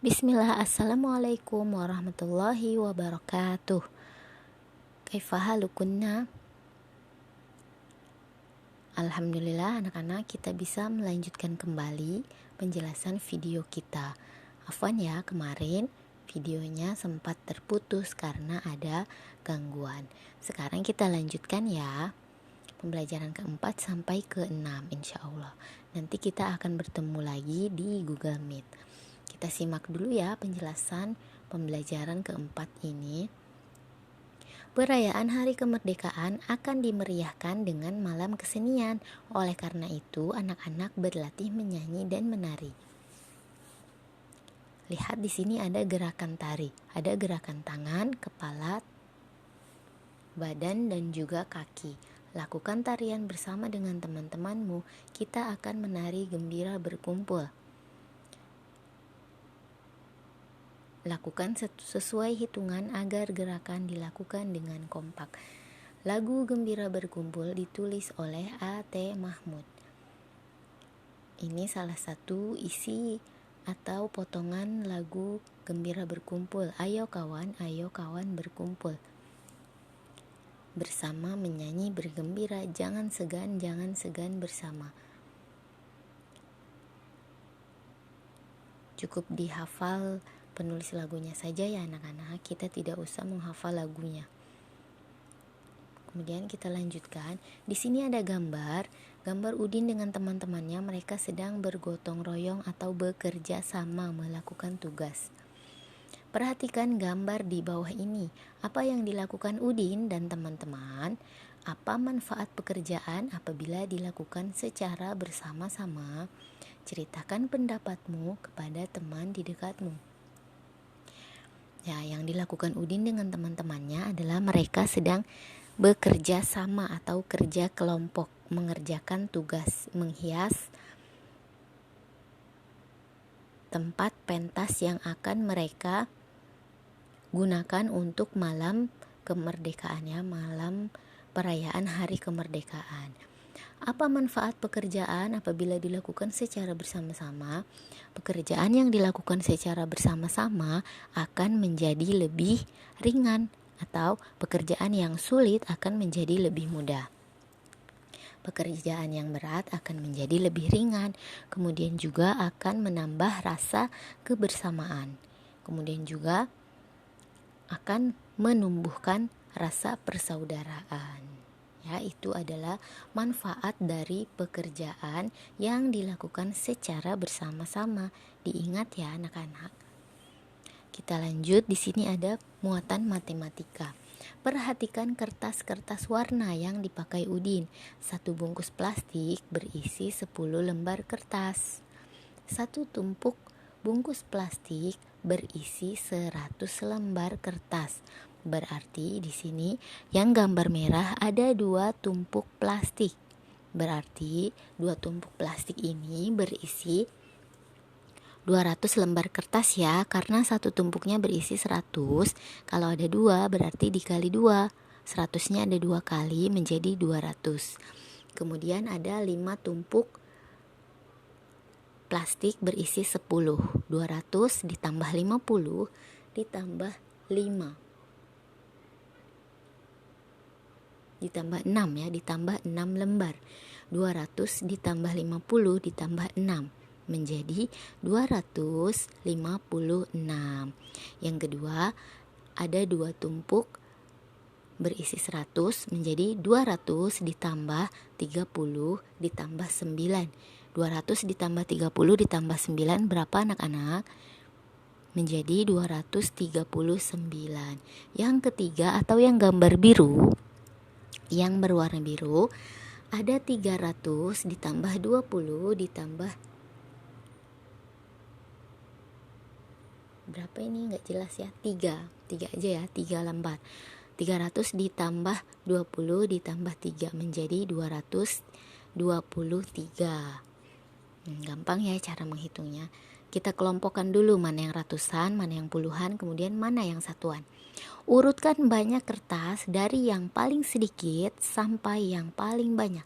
Bismillah, assalamualaikum warahmatullahi wabarakatuh. Kaifa halukunna? Alhamdulillah anak-anak, kita bisa melanjutkan kembali penjelasan video kita. Afwan ya, kemarin videonya sempat terputus karena ada gangguan. Sekarang kita lanjutkan ya, pembelajaran keempat sampai ke-6 insya Allah. Nanti kita akan bertemu lagi di Google Meet. Kita simak dulu ya penjelasan pembelajaran keempat ini. Perayaan Hari Kemerdekaan akan dimeriahkan dengan malam kesenian. Oleh karena itu, anak-anak berlatih menyanyi dan menari. Lihat di sini ada gerakan tari, ada gerakan tangan, kepala, badan, dan juga kaki. Lakukan tarian bersama dengan teman-temanmu. Kita akan menari gembira berkumpul. Lakukan sesuai hitungan agar gerakan dilakukan dengan kompak. Lagu Gembira Berkumpul ditulis oleh A.T. Mahmud. Ini salah satu isi atau potongan lagu Gembira Berkumpul. Ayo kawan berkumpul. Bersama menyanyi bergembira, jangan segan bersama. Cukup dihafal penulis lagunya saja ya anak-anak, kita tidak usah menghafal lagunya. Kemudian kita lanjutkan. Di sini ada gambar Udin dengan teman-temannya. Mereka sedang bergotong royong atau bekerja sama melakukan tugas. Perhatikan gambar di bawah ini. Apa yang dilakukan Udin dan teman-teman? Apa manfaat pekerjaan apabila dilakukan secara bersama-sama? Ceritakan pendapatmu kepada teman di dekatmu. Ya, yang dilakukan Udin dengan teman-temannya adalah mereka sedang bekerja sama atau kerja kelompok, mengerjakan tugas menghias tempat pentas yang akan mereka gunakan untuk malam kemerdekaannya, malam perayaan Hari Kemerdekaan. Apa manfaat pekerjaan apabila dilakukan secara bersama-sama? Pekerjaan yang dilakukan secara bersama-sama akan menjadi lebih ringan atau pekerjaan yang sulit akan menjadi lebih mudah. Pekerjaan yang berat akan menjadi lebih ringan, kemudian juga akan menambah rasa kebersamaan. Kemudian juga akan menumbuhkan rasa persaudaraan. Ya, itu adalah manfaat dari pekerjaan yang dilakukan secara bersama-sama. Diingat ya anak-anak. Kita lanjut, di sini ada muatan matematika. Perhatikan kertas-kertas warna yang dipakai Udin. Satu bungkus plastik berisi 10 lembar kertas. Satu tumpuk bungkus plastik berisi 100 lembar kertas. Berarti di sini yang gambar merah ada 2 tumpuk plastik. Berarti 2 tumpuk plastik ini berisi 200 lembar kertas ya, karena satu tumpuknya berisi 100. Kalau ada 2 berarti dikali 2. 100-nya ada 2 kali menjadi 200. Kemudian ada 5 tumpuk plastik berisi 10. 200 ditambah 50 ditambah 5. Ditambah 6 ya, ditambah 6 lembar. 200 ditambah 50 ditambah 6 menjadi 256. Yang kedua, ada 2 tumpuk berisi 100 menjadi 200 ditambah 30 ditambah 9. 200 ditambah 30 ditambah 9 berapa anak-anak? Menjadi 239. Yang ketiga atau yang gambar biru, yang berwarna biru, ada 300 ditambah 20 ditambah berapa ini nggak jelas ya, 3 aja ya, 3 lembar. 300 ditambah 20 ditambah 3 menjadi 223. Gampang ya cara menghitungnya. Kita kelompokkan dulu mana yang ratusan, mana yang puluhan, kemudian mana yang satuan. Urutkan banyak kertas dari yang paling sedikit sampai yang paling banyak.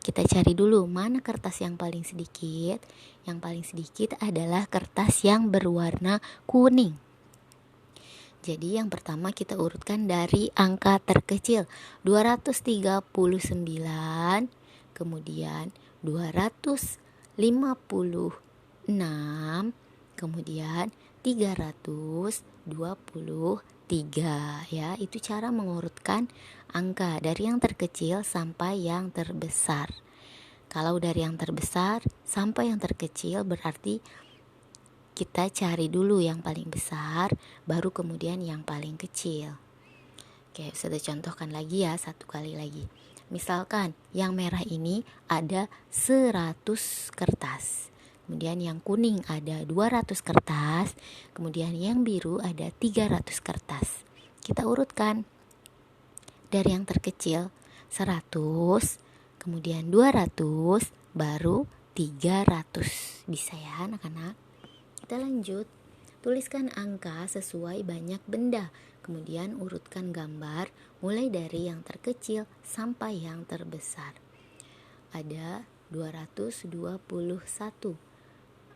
Kita cari dulu mana kertas yang paling sedikit. Yang paling sedikit adalah kertas yang berwarna kuning. Jadi yang pertama kita urutkan dari angka terkecil 239, kemudian 256, kemudian 323 ya. Itu cara mengurutkan angka dari yang terkecil sampai yang terbesar. Kalau dari yang terbesar sampai yang terkecil berarti kita cari dulu yang paling besar, baru kemudian yang paling kecil. Oke, sudah contohkan lagi ya, satu kali lagi. Misalkan yang merah ini ada 100 kertas. Kemudian yang kuning ada 200 kertas. Kemudian yang biru ada 300 kertas. Kita urutkan dari yang terkecil 100, kemudian 200, baru 300. Bisa ya anak-anak? Kita lanjut, tuliskan angka sesuai banyak benda, kemudian urutkan gambar mulai dari yang terkecil sampai yang terbesar. Ada 221,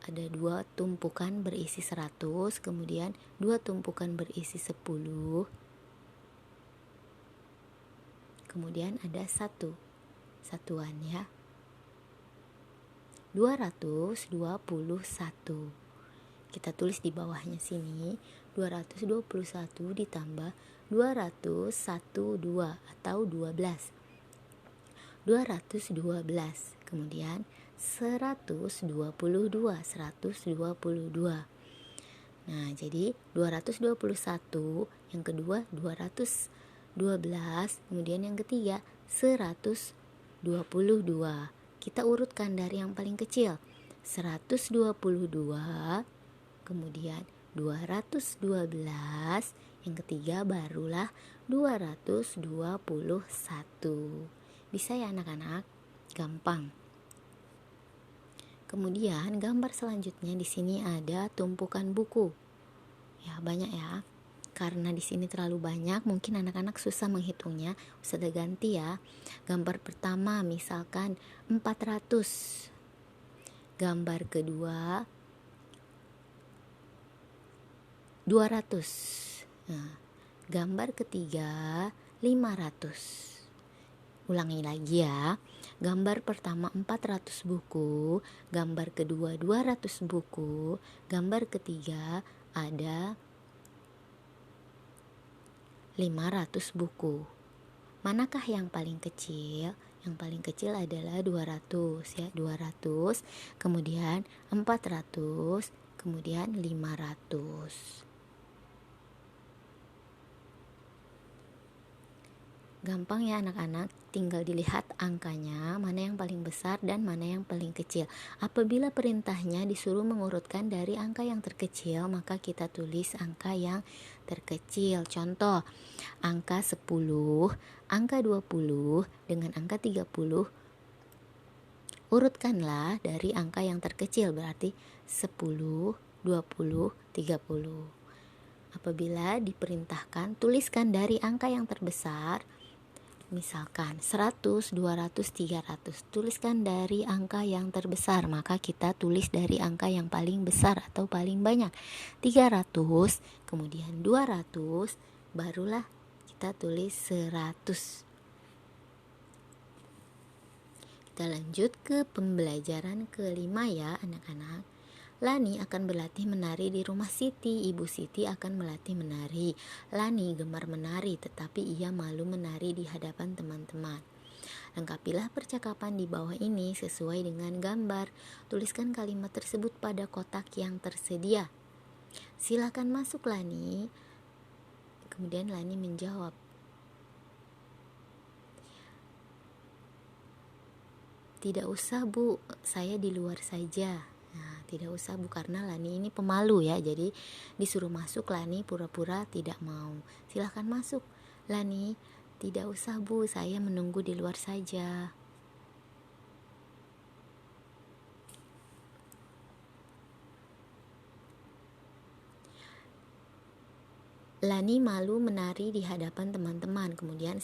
ada 2 tumpukan berisi 100, kemudian 2 tumpukan berisi 10, kemudian ada 1 satuan ya, 221. Kita tulis di bawahnya sini 221 ditambah 212 atau 12. 212. Kemudian 122. Nah, jadi 221, yang kedua 212, kemudian yang ketiga 122. Kita urutkan dari yang paling kecil. 122, kemudian 212, yang ketiga barulah 221. Bisa ya anak-anak? Gampang. Kemudian gambar selanjutnya di sini ada tumpukan buku. Ya, banyak ya. Karena di sini terlalu banyak, mungkin anak-anak susah menghitungnya. Sudah ganti ya. Gambar pertama misalkan 400. Gambar kedua 200. Nah, gambar ketiga 500. Ulangi lagi ya. Gambar pertama 400 buku, gambar kedua 200 buku, gambar ketiga ada 500 buku. Manakah yang paling kecil? Yang paling kecil adalah 200 ya, 200, kemudian 400, kemudian 500. Gampang ya anak-anak, tinggal dilihat angkanya, mana yang paling besar dan mana yang paling kecil. Apabila perintahnya disuruh mengurutkan dari angka yang terkecil, maka kita tulis angka yang terkecil. Contoh, angka 10, angka 20, dengan angka 30. Urutkanlah dari angka yang terkecil, berarti 10, 20, 30. Apabila diperintahkan, tuliskan dari angka yang terbesar. Misalkan 100, 200, 300. Tuliskan dari angka yang terbesar, maka kita tulis dari angka yang paling besar atau paling banyak. 300, kemudian 200, barulah kita tulis 100. Kita lanjut ke pembelajaran kelima ya anak-anak. Lani akan berlatih menari di rumah Siti. Ibu Siti akan melatih menari. Lani gemar menari, tetapi ia malu menari di hadapan teman-teman. Lengkapilah percakapan di bawah ini sesuai dengan gambar. Tuliskan kalimat tersebut pada kotak yang tersedia. Silakan masuk Lani. Kemudian Lani menjawab, "Tidak usah Bu, saya di luar saja." Nah, tidak usah Bu, karena Lani ini pemalu ya, jadi disuruh masuk, Lani pura-pura tidak mau. Silahkan masuk Lani. Tidak usah Bu, saya menunggu di luar saja. Lani malu menari di hadapan teman-teman. Kemudian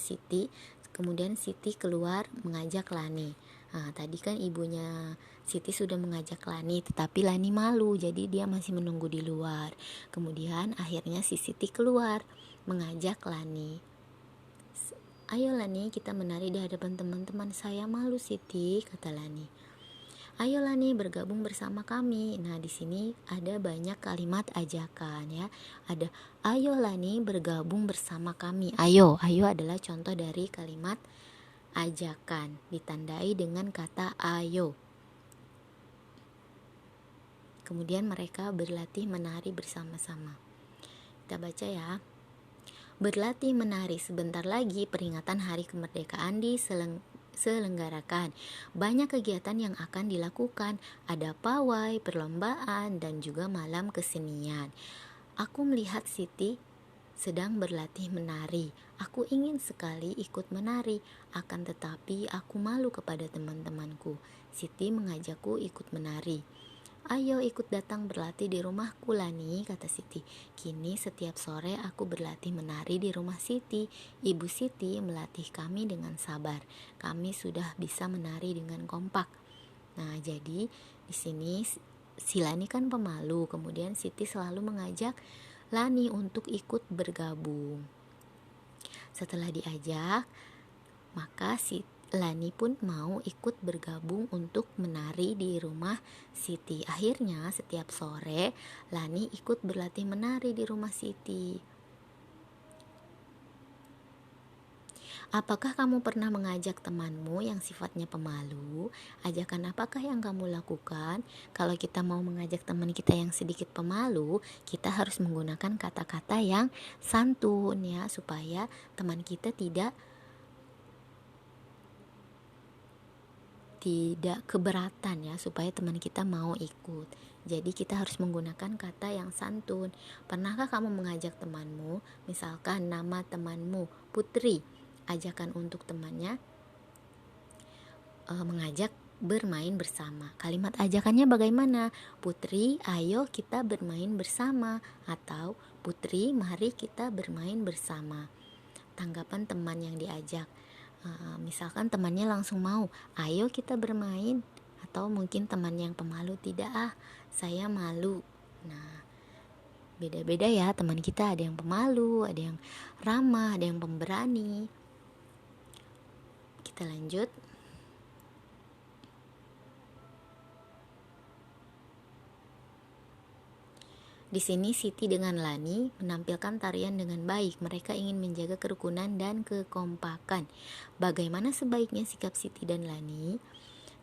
Siti keluar mengajak Lani. Nah, tadi kan ibunya Siti sudah mengajak Lani, tetapi Lani malu, jadi dia masih menunggu di luar. Kemudian akhirnya si Siti keluar mengajak Lani. Ayo Lani, kita menari di hadapan teman-teman. Saya malu Siti, kata Lani. Ayo Lani, bergabung bersama kami. Nah, di sini ada banyak kalimat ajakan ya. Ada ayo Lani, bergabung bersama kami. Ayo adalah contoh dari kalimat ajakan, ditandai dengan kata ayo. Kemudian mereka berlatih menari bersama-sama. Kita baca ya. Berlatih menari, sebentar lagi peringatan Hari Kemerdekaan diselenggarakan. Banyak kegiatan yang akan dilakukan, ada pawai, perlombaan, dan juga malam kesenian. Aku melihat Siti sedang berlatih menari. Aku ingin sekali ikut menari, akan tetapi aku malu kepada teman-temanku. Siti mengajakku ikut menari. Ayo ikut datang berlatih di rumahku Lani, kata Siti. Kini setiap sore aku berlatih menari di rumah Siti. Ibu Siti melatih kami dengan sabar. Kami sudah bisa menari dengan kompak. Nah, jadi di sini si Lani kan pemalu, kemudian Siti selalu mengajak Lani untuk ikut bergabung. Setelah diajak, maka si Lani pun mau ikut bergabung untuk menari di rumah Siti. Akhirnya setiap sore Lani ikut berlatih menari di rumah Siti. Apakah kamu pernah mengajak temanmu yang sifatnya pemalu? Ajakan apakah yang kamu lakukan? Kalau kita mau mengajak teman kita yang sedikit pemalu, kita harus menggunakan kata-kata yang santun ya, supaya teman kita tidak keberatan ya, supaya teman kita mau ikut. Jadi kita harus menggunakan kata yang santun. Pernahkah kamu mengajak temanmu, misalkan nama temanmu Putri, ajakan untuk temannya mengajak bermain bersama. Kalimat ajakannya bagaimana? Putri, ayo kita bermain bersama, atau Putri, mari kita bermain bersama. Tanggapan teman yang diajak, misalkan temannya langsung mau, ayo kita bermain, atau mungkin teman yang pemalu, tidak saya malu. Nah, beda-beda ya teman kita, ada yang pemalu, ada yang ramah, ada yang pemberani. Kita lanjut. Di sini Siti dengan Lani menampilkan tarian dengan baik. Mereka ingin menjaga kerukunan dan kekompakan. Bagaimana sebaiknya sikap Siti dan Lani?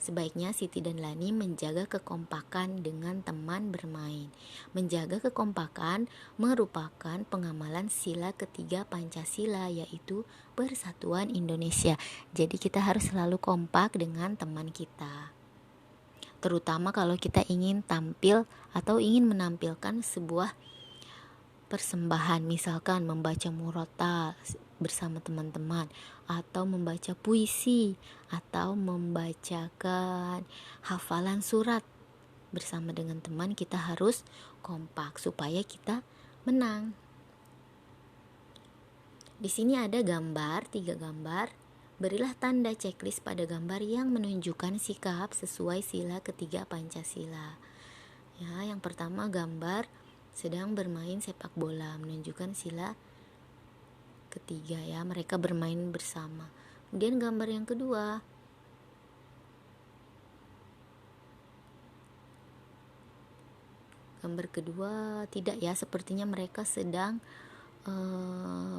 Sebaiknya Siti dan Lani menjaga kekompakan dengan teman bermain. Menjaga kekompakan merupakan pengamalan sila ketiga Pancasila, yaitu Persatuan Indonesia. Jadi kita harus selalu kompak dengan teman kita. Terutama kalau kita ingin tampil atau ingin menampilkan sebuah persembahan, misalkan membaca murotal bersama teman-teman, atau membaca puisi, atau membacakan hafalan surat bersama dengan teman. Kita harus kompak supaya kita menang. Di sini ada gambar, 3 gambar. Berilah tanda checklist pada gambar yang menunjukkan sikap sesuai sila ketiga Pancasila. Ya, yang pertama gambar sedang bermain sepak bola, menunjukkan sila ketiga ya, mereka bermain bersama. Kemudian gambar yang kedua, tidak ya, sepertinya mereka sedang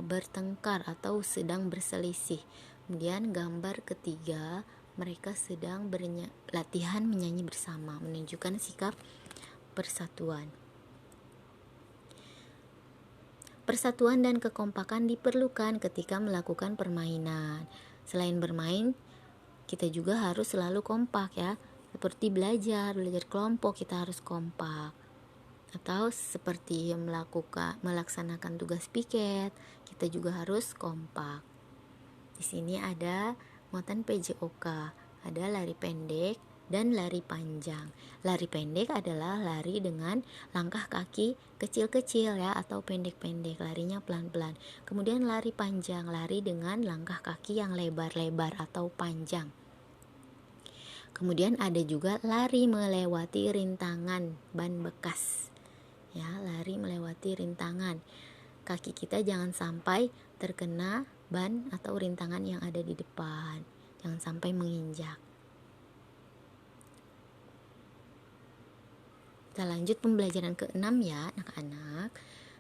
bertengkar atau sedang berselisih. Kemudian gambar ketiga, mereka sedang latihan menyanyi bersama, menunjukkan sikap persatuan. Persatuan dan kekompakan diperlukan ketika melakukan permainan. Selain bermain, kita juga harus selalu kompak ya. Seperti belajar kelompok, kita harus kompak. Atau seperti melaksanakan tugas piket, kita juga harus kompak. Di sini ada muatan PJOK, ada lari pendek dan lari panjang. Lari pendek adalah lari dengan langkah kaki kecil-kecil ya, atau pendek-pendek, larinya pelan-pelan. Kemudian lari panjang, lari dengan langkah kaki yang lebar-lebar atau panjang. Kemudian ada juga lari melewati rintangan ban bekas. Ya, lari melewati rintangan. Kaki kita jangan sampai terkena ban atau rintangan yang ada di depan. Jangan sampai menginjak. Kita lanjut pembelajaran ke-6 ya, anak-anak.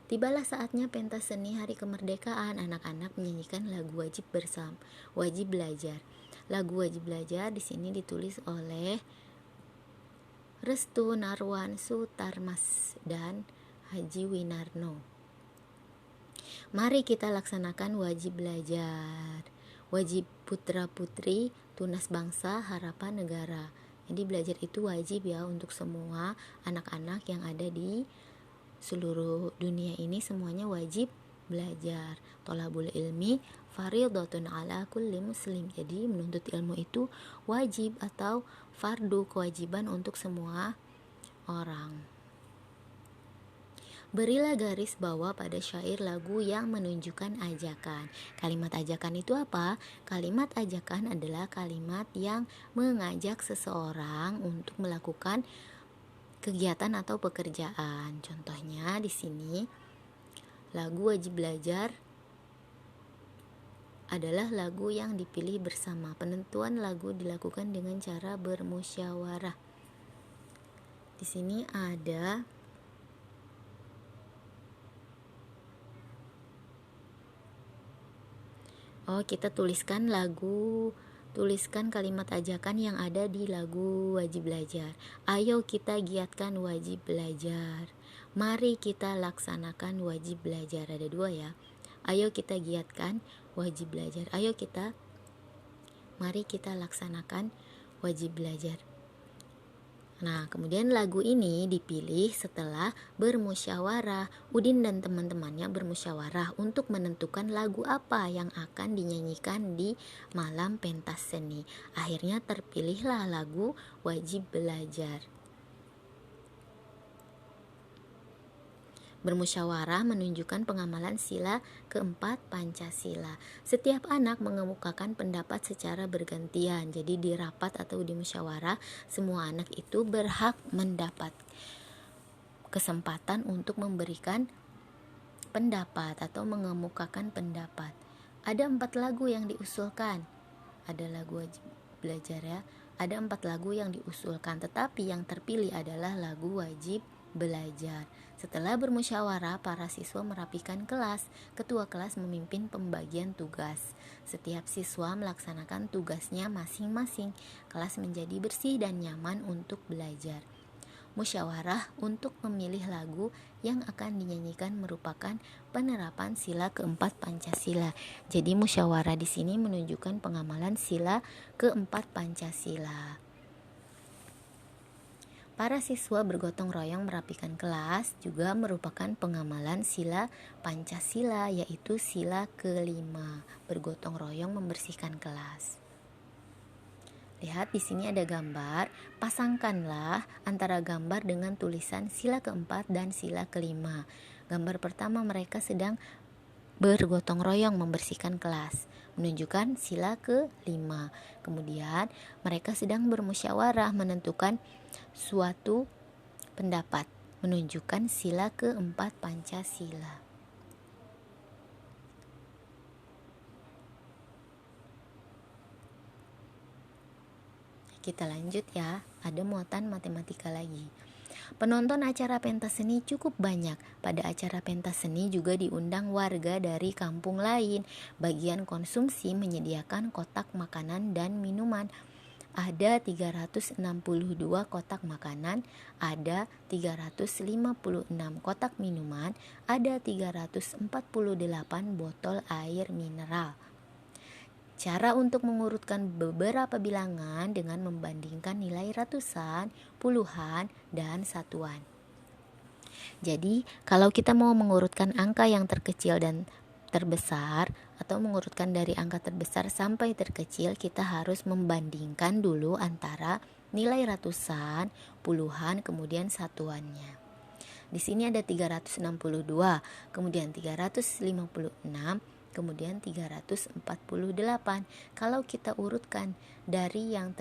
Tibalah saatnya pentas seni hari kemerdekaan. Anak-anak menyanyikan lagu wajib bersama, wajib belajar. Lagu wajib belajar di sini ditulis oleh Restu Narwan Sutarmas dan Haji Winarno. Mari kita laksanakan wajib belajar. Wajib putra-putri, tunas bangsa, harapan negara. Jadi belajar itu wajib ya untuk semua anak-anak yang ada di seluruh dunia ini, semuanya wajib belajar. Thalabul ilmi fardhatun ala kulli muslim. Jadi menuntut ilmu itu wajib atau fardu, kewajiban untuk semua orang. Berilah garis bawah pada syair lagu yang menunjukkan ajakan. Kalimat ajakan itu apa? Kalimat ajakan adalah kalimat yang mengajak seseorang untuk melakukan kegiatan atau pekerjaan. Contohnya di sini lagu wajib belajar adalah lagu yang dipilih bersama. Penentuan lagu dilakukan dengan cara bermusyawarah. Di sini ada kita tuliskan kalimat ajakan yang ada di lagu wajib belajar. Ayo kita giatkan wajib belajar. Mari kita laksanakan wajib belajar. Ada dua ya. Ayo kita giatkan wajib belajar. Mari kita laksanakan wajib belajar. Nah, kemudian lagu ini dipilih setelah bermusyawarah. Udin dan teman-temannya bermusyawarah untuk menentukan lagu apa yang akan dinyanyikan di malam pentas seni. Akhirnya terpilihlah lagu wajib belajar. Bermusyawarah menunjukkan pengamalan sila keempat Pancasila. Setiap anak mengemukakan pendapat secara bergantian. Jadi di rapat atau di musyawarah, semua anak itu berhak mendapat kesempatan untuk memberikan pendapat atau mengemukakan pendapat. Ada 4 lagu yang diusulkan. Ada lagu wajib belajar ya. Ada 4 lagu yang diusulkan, tetapi yang terpilih adalah lagu wajib belajar. Setelah bermusyawarah, para siswa merapikan kelas. Ketua kelas memimpin pembagian tugas. Setiap siswa melaksanakan tugasnya masing-masing. Kelas menjadi bersih dan nyaman untuk belajar. Musyawarah untuk memilih lagu yang akan dinyanyikan merupakan penerapan sila keempat Pancasila. Jadi musyawarah di sini menunjukkan pengamalan sila keempat Pancasila. Para siswa bergotong royong merapikan kelas juga merupakan pengamalan sila Pancasila, yaitu sila kelima, bergotong royong membersihkan kelas. Lihat di sini ada gambar, pasangkanlah antara gambar dengan tulisan sila keempat dan sila kelima. Gambar pertama mereka sedang bergotong royong membersihkan kelas, menunjukkan sila kelima. Kemudian mereka sedang bermusyawarah menentukan suatu pendapat, menunjukkan sila keempat Pancasila. Kita lanjut ya, ada muatan matematika lagi. Penonton acara pentas seni cukup banyak. Pada acara pentas seni juga diundang warga dari kampung lain. Bagian konsumsi menyediakan kotak makanan dan minuman. Ada 362 kotak makanan, ada 356 kotak minuman, ada 348 botol air mineral. Cara untuk mengurutkan beberapa bilangan dengan membandingkan nilai ratusan, puluhan, dan satuan. Jadi, kalau kita mau mengurutkan angka yang terkecil dan terbesar, atau mengurutkan dari angka terbesar sampai terkecil, kita harus membandingkan dulu antara nilai ratusan, puluhan, kemudian satuannya. Di sini ada 362, kemudian 356, kemudian 348. Kalau kita urutkan dari yang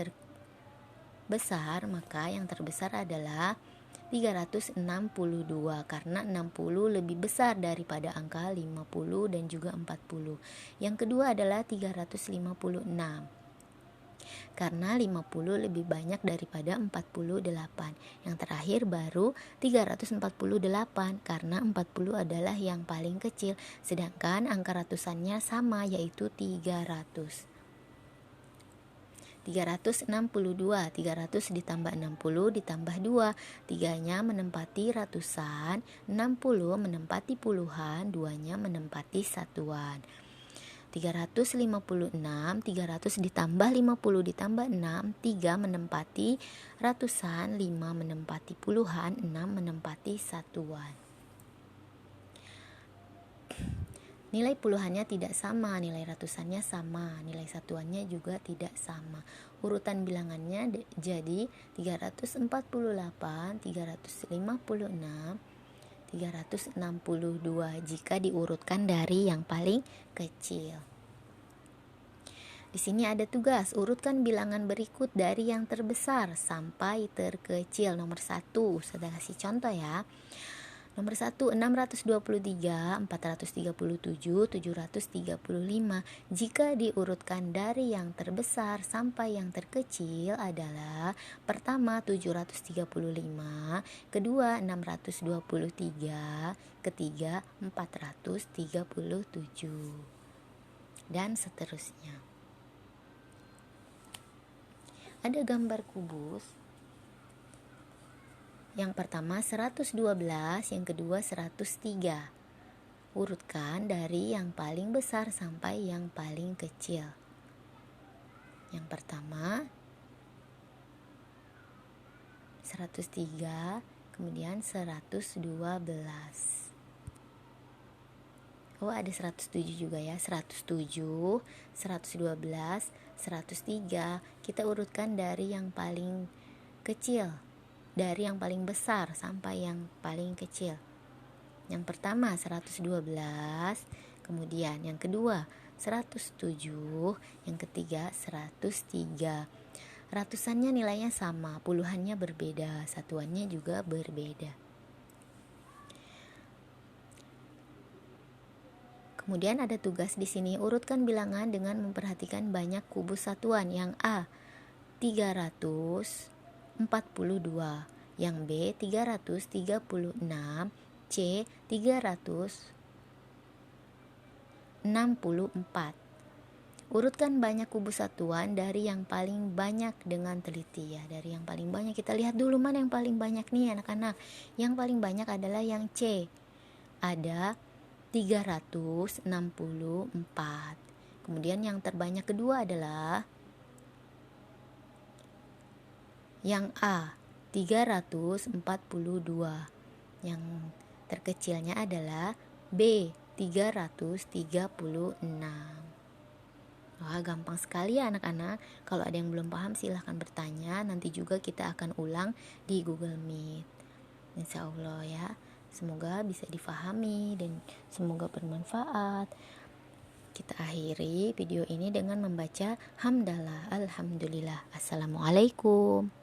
besar, maka yang terbesar adalah 362 karena 60 lebih besar daripada angka 50 dan juga 40. Yang kedua adalah 356 karena 50 lebih banyak daripada 48. Yang terakhir baru 348 karena 40 adalah yang paling kecil, sedangkan angka ratusannya sama yaitu 300. 362, 300 ditambah 60 ditambah 2, 3-nya menempati ratusan, 60 menempati puluhan, 2-nya menempati satuan. 356, 300 ditambah 50 ditambah 6, 3 menempati ratusan, 5 menempati puluhan, 6 menempati satuan. Nilai puluhannya tidak sama, nilai ratusannya sama, nilai satuannya juga tidak sama. Urutan bilangannya jadi 348, 356, 362 jika diurutkan dari yang paling kecil. Di sini ada tugas, urutkan bilangan berikut dari yang terbesar sampai terkecil. Nomor 1, saya kasih contoh ya. Nomor 1, 623, 437, 735. Jika diurutkan dari yang terbesar sampai yang terkecil adalah pertama 735, kedua 623, ketiga 437, dan seterusnya. Ada gambar kubus. Yang pertama 112, yang kedua 103. Urutkan dari yang paling besar sampai yang paling kecil. Yang pertama 103, kemudian 112. Oh, ada 107 juga ya. 107, 112, 103. Kita urutkan dari yang paling kecil, dari yang paling besar sampai yang paling kecil. Yang pertama 112, kemudian yang kedua 107, yang ketiga 103. Ratusannya nilainya sama, puluhannya berbeda, satuannya juga berbeda. Kemudian ada tugas di sini, urutkan bilangan dengan memperhatikan banyak kubus satuan. Yang A 342, yang B 336, C 364. Urutkan banyak kubus satuan dari yang paling banyak dengan teliti ya. Dari yang paling banyak kita lihat dulu mana yang paling banyak nih anak-anak. Yang paling banyak adalah yang C. Ada 364. Kemudian yang terbanyak kedua adalah yang A 342. Yang terkecilnya adalah B 336. Wah, gampang sekali ya anak-anak. Kalau ada yang belum paham silahkan bertanya. Nanti juga kita akan ulang di Google Meet. Insya Allah ya. Semoga bisa difahami dan semoga bermanfaat. Kita akhiri video ini dengan membaca hamdalah, alhamdulillah. Assalamualaikum.